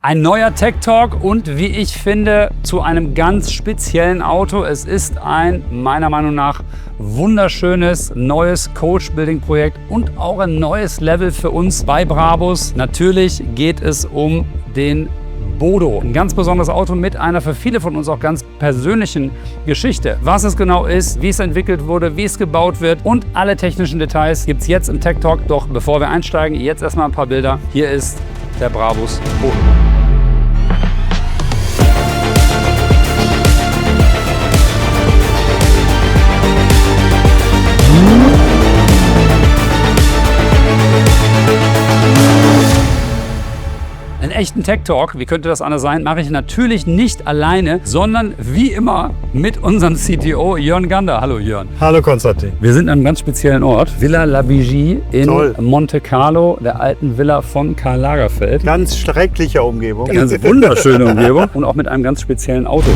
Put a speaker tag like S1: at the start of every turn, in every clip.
S1: Ein neuer Tech Talk und wie ich finde, zu einem ganz speziellen Auto. Es ist ein, meiner Meinung nach, wunderschönes neues Coach-Building-Projekt und auch ein neues Level für uns bei Brabus. Natürlich geht es um den Bodo. Ein ganz besonderes Auto mit einer für viele von uns auch ganz persönlichen Geschichte. Was es genau ist, wie es entwickelt wurde, wie es gebaut wird und alle technischen Details gibt es jetzt im Tech Talk. Doch bevor wir einsteigen, jetzt erstmal ein paar Bilder. Hier ist der Brabus Bodo. Einen echten Tech Talk, wie könnte das anders sein, mache ich natürlich nicht alleine, sondern wie immer mit unserem CTO Jörn Gander. Hallo Jörn.
S2: Hallo Konstantin.
S1: Wir sind an einem ganz speziellen Ort, Villa La Vigie in
S2: Toll.
S1: Monte Carlo, der alten Villa von Karl Lagerfeld.
S2: Ganz schreckliche Umgebung.
S1: Eine ganz wunderschöne Umgebung und auch mit einem ganz speziellen Auto.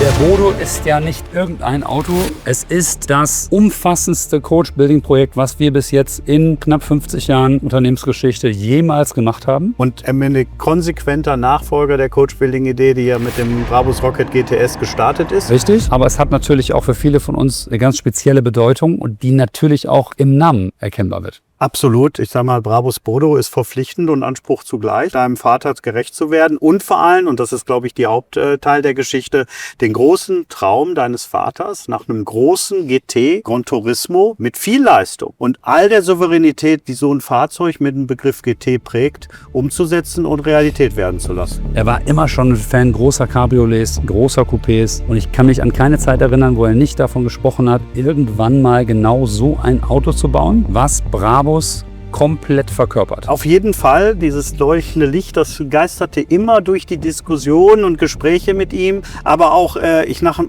S1: Der Bodo ist ja nicht irgendein Auto. Es ist das umfassendste Coach-Building-Projekt, was wir bis jetzt in knapp 50 Jahren Unternehmensgeschichte jemals gemacht haben.
S2: Und am Ende konsequenter Nachfolger der Coach-Building-Idee, die ja mit dem Brabus Rocket GTS gestartet ist.
S1: Richtig, aber es hat natürlich auch für viele von uns eine ganz spezielle Bedeutung und die natürlich auch im Namen erkennbar wird.
S2: Absolut. Ich sage mal, Brabus Bodo ist verpflichtend und Anspruch zugleich, deinem Vater gerecht zu werden und vor allem, und das ist, glaube ich, die Hauptteil der Geschichte, den großen Traum deines Vaters nach einem großen GT Gran Turismo mit viel Leistung und all der Souveränität, die so ein Fahrzeug mit dem Begriff GT prägt, umzusetzen und Realität werden zu lassen.
S1: Er war immer schon ein Fan großer Cabriolets, großer Coupés und ich kann mich an keine Zeit erinnern, wo er nicht davon gesprochen hat, irgendwann mal genau so ein Auto zu bauen, was Brabus komplett verkörpert.
S2: Auf jeden Fall, dieses leuchtende Licht, das geisterte immer durch die Diskussionen und Gespräche mit ihm, aber auch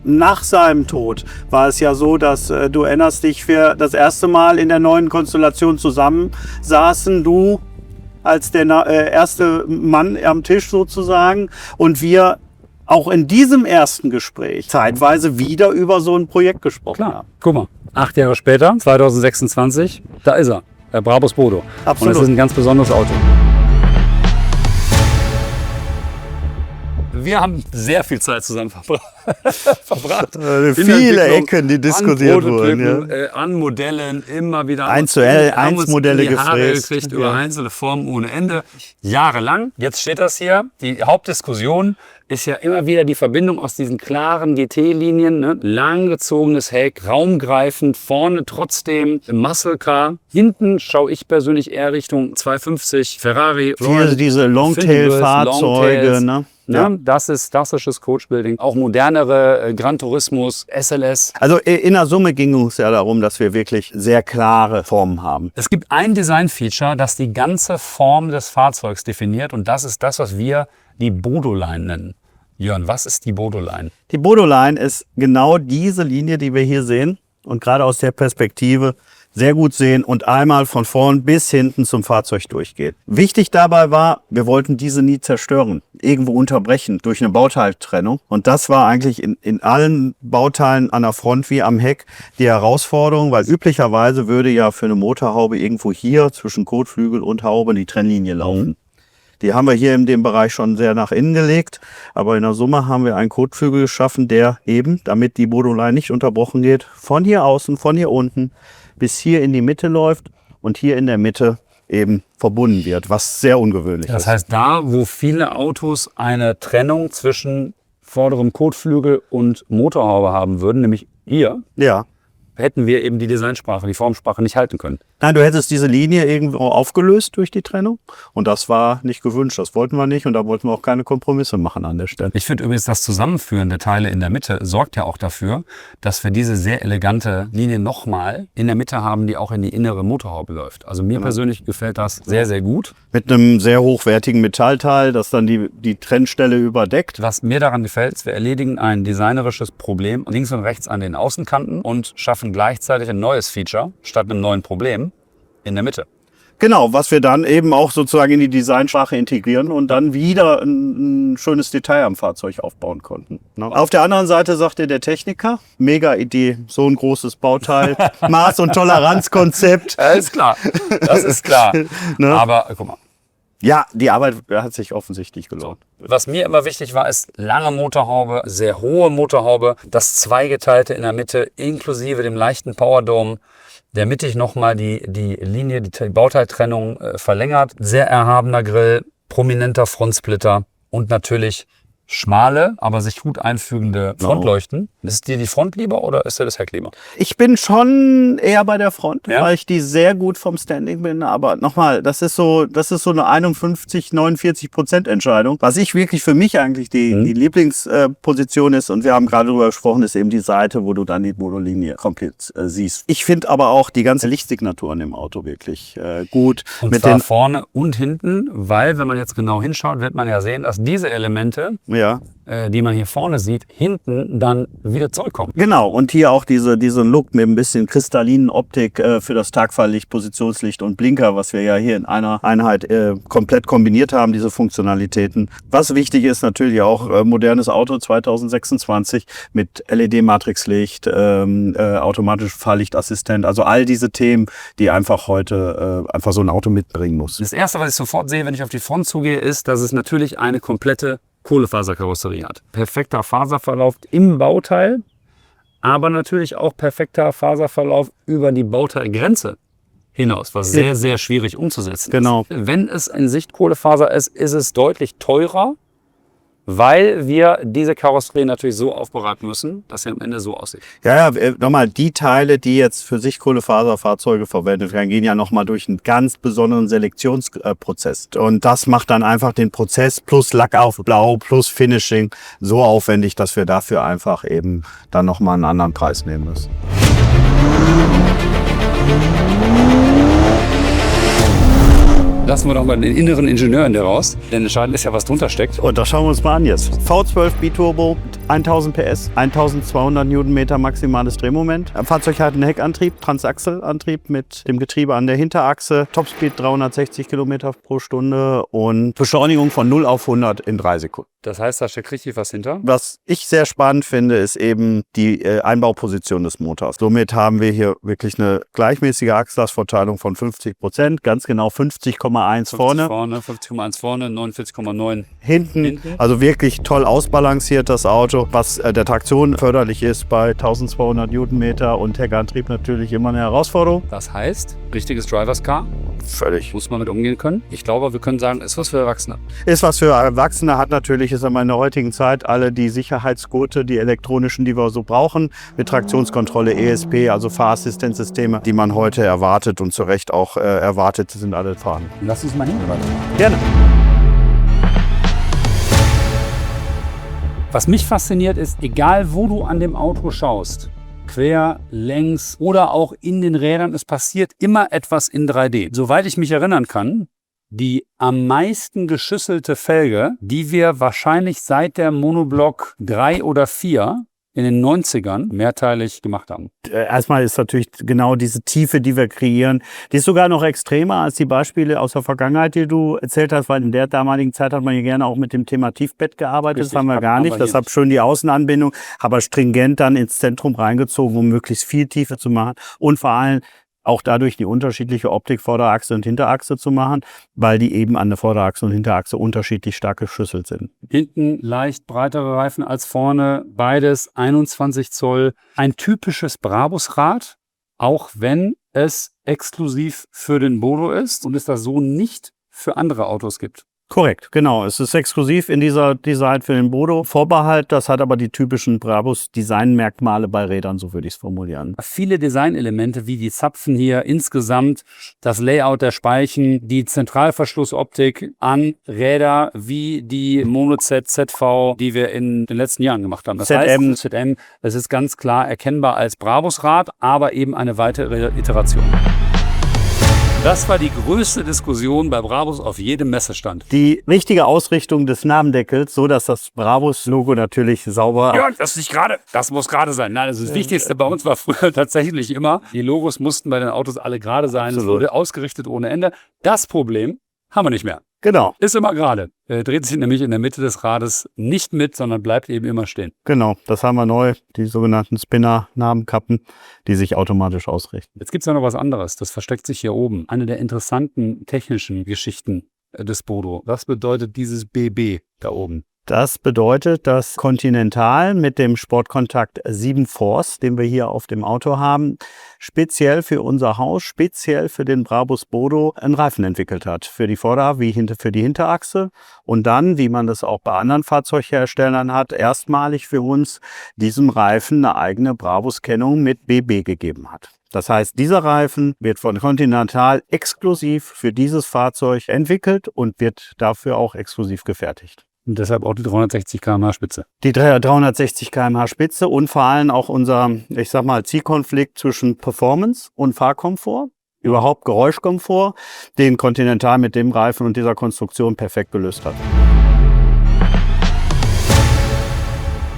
S2: nach seinem Tod war es ja so, dass du erinnerst dich, wir das erste Mal in der neuen Konstellation zusammen saßen, du als der erste Mann am Tisch sozusagen und wir auch in diesem ersten Gespräch zeitweise wieder über so ein Projekt gesprochen haben.
S1: Guck mal, 8 Jahre später, 2026, da ist er. Der Brabus Bodo.
S2: Absolut.
S1: Und das ist ein ganz besonderes Auto. Wir haben sehr viel Zeit zusammen verbracht.
S2: Viele Ecken, die diskutiert wurden.
S1: Ja. An Modellen, immer wieder.
S2: 1:1 Modelle gefräst.
S1: Gekriegt über einzelne Formen ohne Ende. Jahrelang. Jetzt steht das hier. Die Hauptdiskussion ist ja immer wieder die Verbindung aus diesen klaren GT-Linien. Ne? Langgezogenes Heck, raumgreifend, vorne trotzdem Muscle Car. Hinten schaue ich persönlich eher Richtung 250 Ferrari.
S2: Diese Longtail-Fahrzeuge. Ne?
S1: Ja, das ist klassisches Coach-Building. Auch modernere Gran Turismos, SLS.
S2: Also in der Summe ging es ja darum, dass wir wirklich sehr klare Formen haben.
S1: Es gibt ein Design-Feature, das die ganze Form des Fahrzeugs definiert und das ist das, was wir die Bodo-Line nennen. Jörn, was ist die Bodo-Line?
S2: Die Bodo-Line ist genau diese Linie, die wir hier sehen und gerade aus der Perspektive sehr gut sehen und einmal von vorn bis hinten zum Fahrzeug durchgeht. Wichtig dabei war, wir wollten diese nie zerstören, irgendwo unterbrechen durch eine Bauteiltrennung. Und das war eigentlich in allen Bauteilen an der Front wie am Heck die Herausforderung, weil üblicherweise würde ja für eine Motorhaube irgendwo hier zwischen Kotflügel und Haube die Trennlinie laufen. Die haben wir hier in dem Bereich schon sehr nach innen gelegt, aber in der Summe haben wir einen Kotflügel geschaffen, der eben, damit die Bodo-Line nicht unterbrochen geht, von hier außen, von hier unten bis hier in die Mitte läuft und hier in der Mitte eben verbunden wird, was sehr ungewöhnlich ist.
S1: Das heißt, da, wo viele Autos eine Trennung zwischen vorderem Kotflügel und Motorhaube haben würden, nämlich hier,
S2: ja,
S1: hätten wir eben die Designsprache, die Formsprache nicht halten können.
S2: Nein, du hättest diese Linie irgendwo aufgelöst durch die Trennung und das war nicht gewünscht, das wollten wir nicht und da wollten wir auch keine Kompromisse machen an der Stelle.
S1: Ich finde übrigens, das Zusammenführen der Teile in der Mitte sorgt ja auch dafür, dass wir diese sehr elegante Linie nochmal in der Mitte haben, die auch in die innere Motorhaube läuft. Also mir persönlich gefällt das sehr, sehr gut.
S2: Mit einem sehr hochwertigen Metallteil, das dann die Trennstelle überdeckt.
S1: Was mir daran gefällt, ist, wir erledigen ein designerisches Problem links und rechts an den Außenkanten und schaffen gleichzeitig ein neues Feature statt einem neuen Problem in der Mitte.
S2: Genau, was wir dann eben auch sozusagen in die Designsprache integrieren und dann wieder ein schönes Detail am Fahrzeug aufbauen konnten. Ne? Auf der anderen Seite sagte der Techniker, mega Idee, so ein großes Bauteil, Maß- und Toleranzkonzept.
S1: Ja, ist klar, das ist klar.
S2: Ne?
S1: Aber guck mal.
S2: Ja, die Arbeit hat sich offensichtlich gelohnt.
S1: Was mir immer wichtig war, ist lange Motorhaube, sehr hohe Motorhaube, das Zweigeteilte in der Mitte inklusive dem leichten Powerdome, der mittig nochmal die Linie, die Bauteiltrennung verlängert. Sehr erhabener Grill, prominenter Frontsplitter und natürlich schmale, aber sich gut einfügende Frontleuchten. Ist dir die Front lieber oder ist dir das Heck lieber?
S2: Ich bin schon eher bei der Front,
S1: Ja?
S2: weil ich die sehr gut vom Standing bin. Aber nochmal, das ist so eine 51-49% Entscheidung. Was ich wirklich für mich eigentlich die Lieblingsposition ist, und wir haben gerade darüber gesprochen, ist eben die Seite, wo du dann die Monolinie komplett siehst. Ich finde aber auch die ganze Lichtsignatur an dem Auto wirklich gut.
S1: Und
S2: mit
S1: zwar
S2: den
S1: vorne und hinten, weil wenn man jetzt genau hinschaut, wird man ja sehen, dass diese Elemente,
S2: ja.
S1: die man hier vorne sieht, hinten dann wieder zurückkommen.
S2: Genau, und hier auch diesen Look mit ein bisschen kristallinen Optik für das Tagfahrlicht, Positionslicht und Blinker, was wir ja hier in einer Einheit komplett kombiniert haben, diese Funktionalitäten. Was wichtig ist, natürlich auch modernes Auto 2026 mit LED-Matrixlicht, automatischem Fahrlichtassistent, also all diese Themen, die einfach heute einfach so ein Auto mitbringen muss.
S1: Das Erste, was ich sofort sehe, wenn ich auf die Front zugehe, ist, dass es natürlich eine komplette Kohlefaserkarosserie hat. Perfekter Faserverlauf im Bauteil, aber natürlich auch perfekter Faserverlauf über die Bauteilgrenze hinaus, was sehr, sehr schwierig umzusetzen
S2: Genau.
S1: ist. Wenn es in Sicht Kohlefaser ist, ist es deutlich teurer, weil wir diese Karosserie natürlich so aufbereiten müssen, dass sie am Ende so aussieht.
S2: Ja, nochmal, die Teile, die jetzt für sich Kohlefaserfahrzeuge verwendet werden, gehen ja nochmal durch einen ganz besonderen Selektionsprozess. Und das macht dann einfach den Prozess plus Lack auf Blau plus Finishing so aufwendig, dass wir dafür einfach eben dann nochmal einen anderen Preis nehmen müssen.
S1: Lassen wir doch mal den inneren Ingenieur in der raus, denn entscheidend ist ja, was drunter steckt.
S2: Und das schauen wir uns mal an jetzt. V12 Biturbo, 1000 PS, 1200 Newtonmeter maximales Drehmoment. Fahrzeug hat einen Heckantrieb, Transaxle-Antrieb mit dem Getriebe an der Hinterachse. Topspeed 360 Kilometer pro Stunde und Beschleunigung von 0 auf 100 in 3 Sekunden.
S1: Das heißt, da steckt richtig was hinter.
S2: Was ich sehr spannend finde, ist eben die Einbauposition des Motors. Somit haben wir hier wirklich eine gleichmäßige Achslastverteilung von 50%, ganz genau 50,1 vorne.
S1: 50,1 vorne, 49,9
S2: Hinten, also wirklich toll ausbalanciert das Auto, was der Traktion förderlich ist bei 1200 Newtonmeter und Heckantrieb natürlich immer eine Herausforderung.
S1: Das heißt, richtiges Drivers Car,
S2: Völlig.
S1: muss man mit umgehen können. Ich glaube, wir können sagen, ist was für Erwachsene.
S2: Ist was für Erwachsene, hat natürlich, ist aber in der heutigen Zeit alle die Sicherheitsgurte, die elektronischen, die wir so brauchen, mit Traktionskontrolle, ESP, also Fahrassistenzsysteme, die man heute erwartet und zu Recht auch erwartet, sind alle vorhanden.
S1: Lass uns mal hinten weitermachen.
S2: Gerne.
S1: Was mich fasziniert ist, egal wo du an dem Auto schaust, quer, längs oder auch in den Rädern, es passiert immer etwas in 3D. Soweit ich mich erinnern kann, die am meisten geschüsselte Felge, die wir wahrscheinlich seit der Monoblock 3 oder 4 in den 90ern mehrteilig gemacht haben.
S2: Erstmal ist natürlich genau diese Tiefe, die wir kreieren, die ist sogar noch extremer als die Beispiele aus der Vergangenheit, die du erzählt hast, weil in der damaligen Zeit hat man ja gerne auch mit dem Thema Tiefbett gearbeitet.
S1: Richtig,
S2: das haben wir gar nicht. Deshalb schön die Außenanbindung, aber stringent dann ins Zentrum reingezogen, um möglichst viel Tiefe zu machen und vor allem auch dadurch die unterschiedliche Optik Vorderachse und Hinterachse zu machen, weil die eben an der Vorderachse und Hinterachse unterschiedlich stark geschüsselt sind.
S1: Hinten leicht breitere Reifen als vorne, beides 21 Zoll. Ein typisches Brabus-Rad, auch wenn es exklusiv für den Bodo ist und es das so nicht für andere Autos gibt.
S2: Korrekt, genau. Es ist exklusiv in dieser Design für den Bodo. Vorbehalt, das hat aber die typischen Brabus-Designmerkmale bei Rädern, so würde ich es formulieren.
S1: Viele Designelemente wie die Zapfen hier insgesamt, das Layout der Speichen, die Zentralverschlussoptik an Räder wie die Mono-Z, ZV, die wir in den letzten Jahren gemacht haben. Das heißt, ZM, das ist ganz klar erkennbar als Brabus-Rad, aber eben eine weitere Iteration. Das war die größte Diskussion bei Brabus auf jedem Messestand.
S2: Die richtige Ausrichtung des Namendeckels, so dass das Brabus-Logo natürlich sauber...
S1: Ja, das ist nicht gerade. Das muss gerade sein. Nein, das Wichtigste bei uns war früher tatsächlich immer, die Logos mussten bei den Autos alle gerade sein.
S2: Absolut.
S1: Es wurde ausgerichtet ohne Ende. Das Problem haben wir nicht mehr.
S2: Genau,
S1: Ist immer gerade. Dreht sich nämlich in der Mitte des Rades nicht mit, sondern bleibt eben immer stehen.
S2: genau. Das haben wir neu, die sogenannten Spinner-Namenkappen, die sich automatisch ausrichten.
S1: Jetzt gibt es ja noch was anderes. Das versteckt sich hier oben. Eine der interessanten technischen Geschichten des Bodo. Was bedeutet dieses BB da oben?
S2: Das bedeutet, dass Continental mit dem Sportkontakt 7 Force, den wir hier auf dem Auto haben, speziell für unser Haus, speziell für den Brabus Bodo, einen Reifen entwickelt hat. Für die Vorder- wie für die Hinterachse. Und dann, wie man das auch bei anderen Fahrzeugherstellern hat, erstmalig für uns diesem Reifen eine eigene Brabus-Kennung mit BB gegeben hat. Das heißt, dieser Reifen wird von Continental exklusiv für dieses Fahrzeug entwickelt und wird dafür auch exklusiv gefertigt.
S1: Und deshalb auch die 360 km/h Spitze.
S2: Die 360 km/h Spitze und vor allem auch unser, ich sag mal, Zielkonflikt zwischen Performance und Fahrkomfort, überhaupt Geräuschkomfort, den Continental mit dem Reifen und dieser Konstruktion perfekt gelöst hat.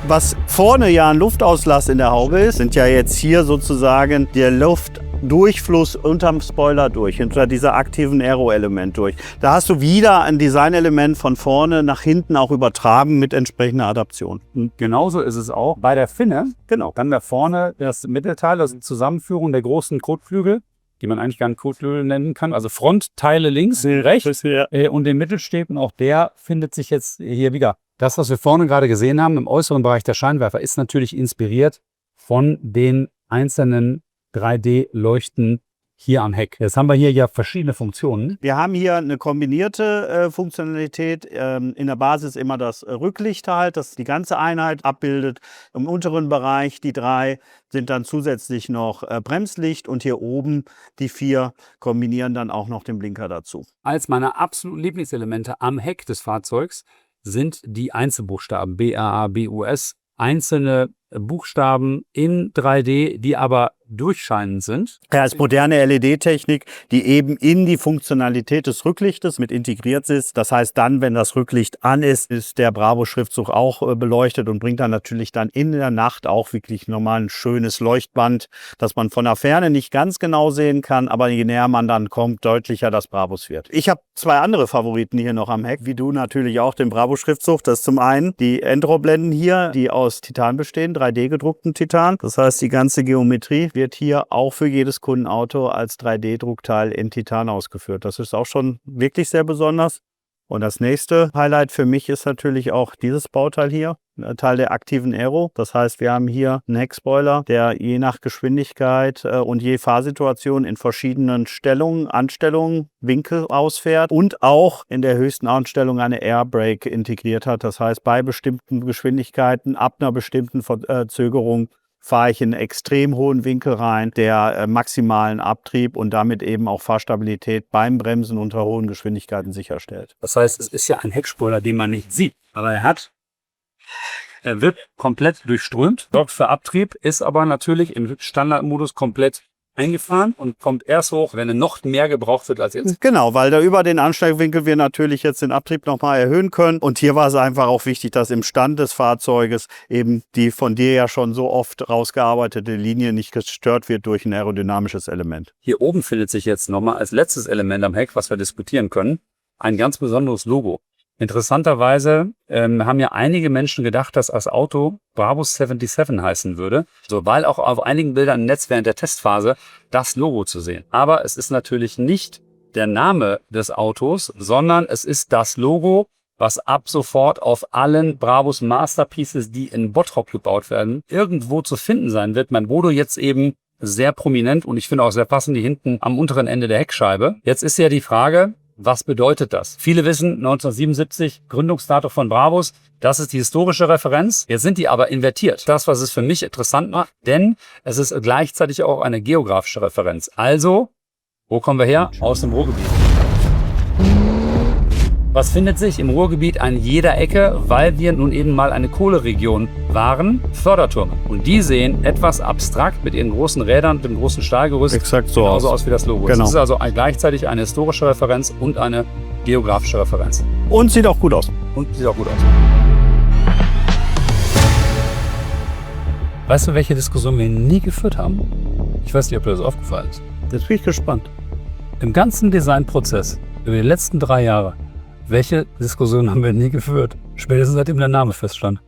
S2: Was vorne ja ein Luftauslass in der Haube ist, sind ja jetzt hier sozusagen der Luftdurchfluss unterm Spoiler durch, hinter dieser aktiven Aero-Element durch. Da hast du wieder ein Designelement von vorne nach hinten auch übertragen mit entsprechender Adaption.
S1: Und genauso ist es auch bei der Finne.
S2: Genau.
S1: Dann da vorne das Mittelteil, das ist die Zusammenführung der großen Kotflügel, die man eigentlich gar nicht Kotflügel nennen kann. Also Frontteile links, rechts und den Mittelstäben, auch der findet sich jetzt hier wieder. Das, was wir vorne gerade gesehen haben im äußeren Bereich der Scheinwerfer, ist natürlich inspiriert von den einzelnen 3D-Leuchten hier am Heck. Jetzt haben wir hier ja verschiedene Funktionen.
S2: Wir haben hier eine kombinierte Funktionalität. In der Basis immer das Rücklicht halt, das die ganze Einheit abbildet. Im unteren Bereich die 3 sind dann zusätzlich noch Bremslicht und hier oben die 4 kombinieren dann auch noch den Blinker dazu.
S1: Als meine absoluten Lieblingselemente am Heck des Fahrzeugs sind die Einzelbuchstaben BAA, BUS, einzelne Buchstaben in 3D, die aber durchscheinend sind.
S2: Ja, es ist moderne LED-Technik, die eben in die Funktionalität des Rücklichtes mit integriert ist. Das heißt, dann, wenn das Rücklicht an ist, ist der Bravo-Schriftzug auch beleuchtet und bringt dann natürlich dann in der Nacht auch wirklich nochmal ein schönes Leuchtband, das man von der Ferne nicht ganz genau sehen kann, aber je näher man dann kommt, deutlicher das Brabus wird. Ich habe 2 andere Favoriten hier noch am Heck, wie du natürlich auch, den Bravo-Schriftzug. Das ist zum einen die Endroblenden hier, die aus Titan bestehen, 3D gedruckten Titan. Das heißt, die ganze Geometrie wird hier auch für jedes Kundenauto als 3D-Druckteil in Titan ausgeführt. Das ist auch schon wirklich sehr besonders. Und das nächste Highlight für mich ist natürlich auch dieses Bauteil hier, Teil der aktiven Aero. Das heißt, wir haben hier einen Heckspoiler, der je nach Geschwindigkeit und je Fahrsituation in verschiedenen Anstellungen, Winkel ausfährt und auch in der höchsten Anstellung eine Airbrake integriert hat. Das heißt, bei bestimmten Geschwindigkeiten, ab einer bestimmten Verzögerung, fahre ich in einen extrem hohen Winkel rein, der maximalen Abtrieb und damit eben auch Fahrstabilität beim Bremsen unter hohen Geschwindigkeiten sicherstellt.
S1: Das heißt, es ist ja ein Heckspoiler, den man nicht sieht, aber er wird komplett durchströmt, sorgt für Abtrieb, ist aber natürlich im Standardmodus komplett eingefahren und kommt erst hoch, wenn er noch mehr gebraucht wird als jetzt.
S2: Genau, weil da über den Ansteigwinkel wir natürlich jetzt den Abtrieb nochmal erhöhen können. Und hier war es einfach auch wichtig, dass im Stand des Fahrzeuges eben die von dir ja schon so oft rausgearbeitete Linie nicht gestört wird durch ein aerodynamisches Element.
S1: Hier oben findet sich jetzt nochmal als letztes Element am Heck, was wir diskutieren können, ein ganz besonderes Logo. Interessanterweise haben ja einige Menschen gedacht, dass das Auto Brabus 77 heißen würde, so, weil auch auf einigen Bildern im Netz während der Testphase das Logo zu sehen. Aber es ist natürlich nicht der Name des Autos, sondern es ist das Logo, was ab sofort auf allen Brabus Masterpieces, die in Bottrop gebaut werden, irgendwo zu finden sein wird. Mein Bodo jetzt eben sehr prominent und ich finde auch sehr passend, die hinten am unteren Ende der Heckscheibe. Jetzt ist ja die Frage, was bedeutet das? Viele wissen, 1977, Gründungsdatum von Brabus, das ist die historische Referenz. Jetzt sind die aber invertiert. Das, was es für mich interessant macht, denn es ist gleichzeitig auch eine geografische Referenz. Also, wo kommen wir her? Aus dem Ruhrgebiet. Was findet sich im Ruhrgebiet an jeder Ecke, weil wir nun eben mal eine Kohleregion waren? Fördertürme. Und die sehen etwas abstrakt mit ihren großen Rädern und dem großen Stahlgerüst
S2: Exakt so
S1: genauso aus wie das Logo.
S2: Genau.
S1: Es ist also gleichzeitig eine historische Referenz und eine geografische Referenz.
S2: Und sieht auch gut aus.
S1: Und sieht auch gut aus. Weißt du, welche Diskussion wir nie geführt haben? Ich weiß nicht, ob dir das aufgefallen ist.
S2: Jetzt bin ich gespannt.
S1: Im ganzen Designprozess über die letzten 3 Jahre, welche Diskussion haben wir nie geführt? Spätestens seitdem der Name feststand.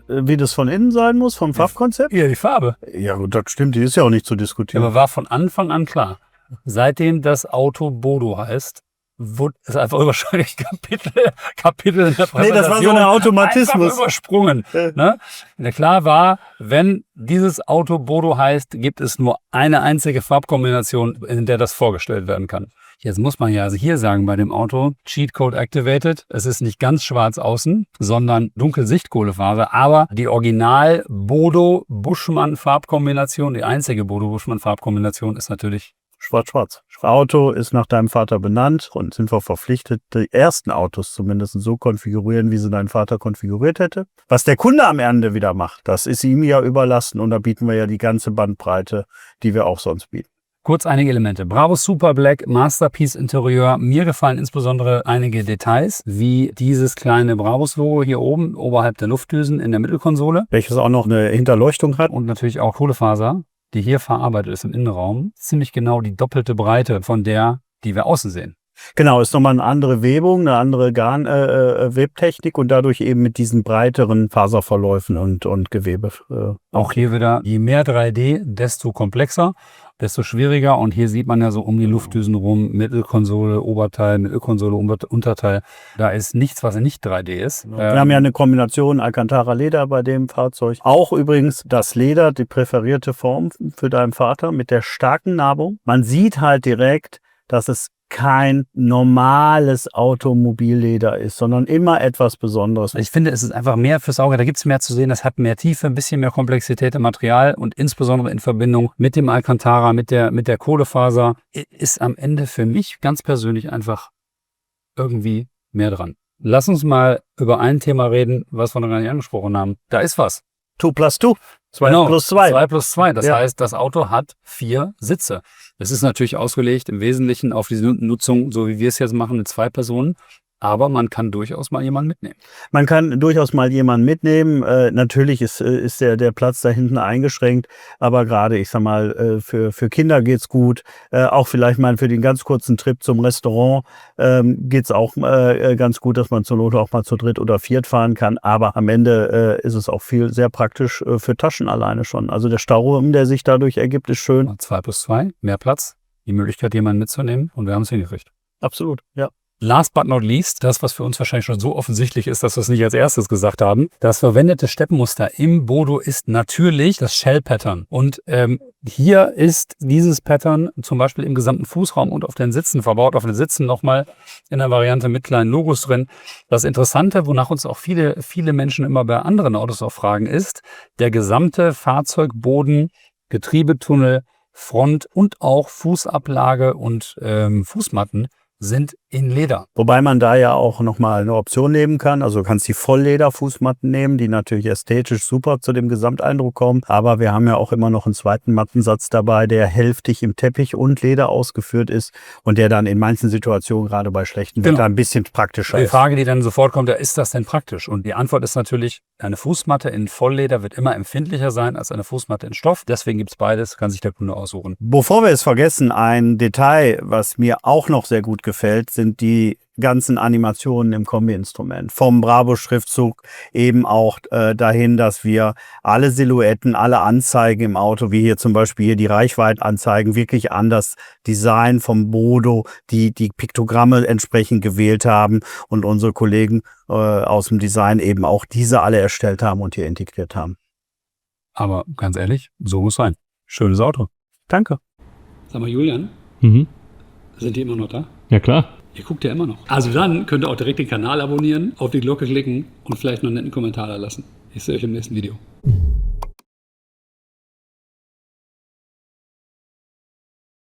S2: Wie das von innen sein muss, vom Farbkonzept?
S1: Ja, die Farbe.
S2: Ja gut, das stimmt, die ist ja auch nicht zu diskutieren.
S1: Aber war von Anfang an klar. Seitdem das Auto Bodo heißt, ist einfach wahrscheinlich Kapitel in der Präsentation.
S2: Nee, das war so ein Automatismus.
S1: Einfach übersprungen. Ne? Ja, klar war, wenn dieses Auto Bodo heißt, gibt es nur eine einzige Farbkombination, in der das vorgestellt werden kann. Jetzt muss man ja also hier sagen bei dem Auto, Cheatcode activated. Es ist nicht ganz schwarz außen, sondern dunkel Sichtkohlefaser. Aber die Original Bodo Buschmann Farbkombination, die einzige Bodo Buschmann Farbkombination ist natürlich
S2: Schwarz-Schwarz. Auto ist nach deinem Vater benannt und sind wir verpflichtet, die ersten Autos zumindest so konfigurieren, wie sie dein Vater konfiguriert hätte. Was der Kunde am Ende wieder macht, das ist ihm ja überlassen und da bieten wir ja die ganze Bandbreite, die wir auch sonst bieten.
S1: Kurz einige Elemente. Bravo Super Black, Masterpiece Interieur. Mir gefallen insbesondere einige Details, wie dieses kleine Bravos-Logo hier oben, oberhalb der Luftdüsen in der Mittelkonsole.
S2: Welches auch noch eine Hinterleuchtung hat.
S1: Und natürlich auch Kohlefaser, die hier verarbeitet ist im Innenraum. Ziemlich genau die doppelte Breite von der, die wir außen sehen.
S2: Genau, ist nochmal eine andere Webung, eine andere Webtechnik und dadurch eben mit diesen breiteren Faserverläufen und Gewebe.
S1: Auch hier wieder, je mehr 3D, desto komplexer, desto schwieriger. Und hier sieht man ja so um die Luftdüsen rum, Mittelkonsole, Oberteil, Mittelkonsole, Unterteil. Da ist nichts, was nicht 3D ist.
S2: Wir haben ja eine Kombination Alcantara-Leder bei dem Fahrzeug. Auch übrigens das Leder, die präferierte Form für deinen Vater mit der starken Narbung. Man sieht halt direkt, dass es kein normales Automobilleder ist, sondern immer etwas Besonderes.
S1: Ich finde, es ist einfach mehr fürs Auge. Da gibt es mehr zu sehen. Das hat mehr Tiefe, ein bisschen mehr Komplexität im Material und insbesondere in Verbindung mit dem Alcantara, mit der Kohlefaser, ist am Ende für mich ganz persönlich einfach irgendwie mehr dran. Lass uns mal über ein Thema reden, was wir noch gar nicht angesprochen haben. Da ist was.
S2: 2 plus 2. 2
S1: Genau,
S2: plus 2.
S1: 2 plus 2. Das
S2: Ja.
S1: heißt, das Auto hat 4 Sitze. Es ist natürlich ausgelegt im Wesentlichen auf diese Nutzung, so wie wir es jetzt machen, mit 2 Personen. Aber man kann durchaus mal jemanden mitnehmen.
S2: Man kann durchaus mal jemanden mitnehmen. Natürlich ist der Platz da hinten eingeschränkt, aber gerade, ich sag mal, für Kinder geht's gut. Auch vielleicht mal für den ganz kurzen Trip zum Restaurant geht's auch ganz gut, dass man zur Not auch mal zu dritt oder viert fahren kann. Aber am Ende ist es auch sehr praktisch für Taschen alleine schon. Also der Stauraum, der sich dadurch ergibt, ist schön.
S1: 2 plus 2, mehr Platz, die Möglichkeit, jemanden mitzunehmen und wir haben es hingekriegt.
S2: Absolut, ja.
S1: Last but not least, das, was für uns wahrscheinlich schon so offensichtlich ist, dass wir es nicht als erstes gesagt haben. Das verwendete Steppenmuster im Bodo ist natürlich das Shell-Pattern. Und hier ist dieses Pattern zum Beispiel im gesamten Fußraum und auf den Sitzen verbaut. Auf den Sitzen nochmal in der Variante mit kleinen Logos drin. Das Interessante, wonach uns auch viele Menschen immer bei anderen Autos auch fragen, ist, der gesamte Fahrzeugboden, Getriebetunnel, Front und auch Fußablage und Fußmatten sind in Leder.
S2: Wobei man da ja auch nochmal eine Option nehmen kann. Also du kannst die Vollleder-Fußmatten nehmen, die natürlich ästhetisch super zu dem Gesamteindruck kommen. Aber wir haben ja auch immer noch einen zweiten Mattensatz dabei, der hälftig im Teppich und Leder ausgeführt ist und der dann in manchen Situationen, gerade bei schlechtem Wetter, ein bisschen praktischer
S1: Die
S2: ist.
S1: Frage, die dann sofort kommt, ja, ist das denn praktisch? Und die Antwort ist natürlich, eine Fußmatte in Vollleder wird immer empfindlicher sein als eine Fußmatte in Stoff. Deswegen gibt es beides, kann sich der Kunde aussuchen.
S2: Bevor wir es vergessen, ein Detail, was mir auch noch sehr gut gefällt, sind die ganzen Animationen im Kombi-Instrument. Vom Bravo-Schriftzug eben auch dahin, dass wir alle Silhouetten, alle Anzeigen im Auto, wie hier zum Beispiel hier die Reichweitenanzeigen, wirklich an das Design vom Bodo, die Piktogramme entsprechend gewählt haben und unsere Kollegen aus dem Design eben auch diese alle erstellt haben und hier integriert haben.
S1: Aber ganz ehrlich, so muss sein. Schönes Auto.
S2: Danke.
S1: Sag mal, Julian, sind die immer noch da?
S3: Ja, klar.
S1: Ihr guckt ja immer noch. Also dann könnt ihr auch direkt den Kanal abonnieren, auf die Glocke klicken und vielleicht noch einen netten Kommentar da lassen. Ich sehe euch im nächsten Video.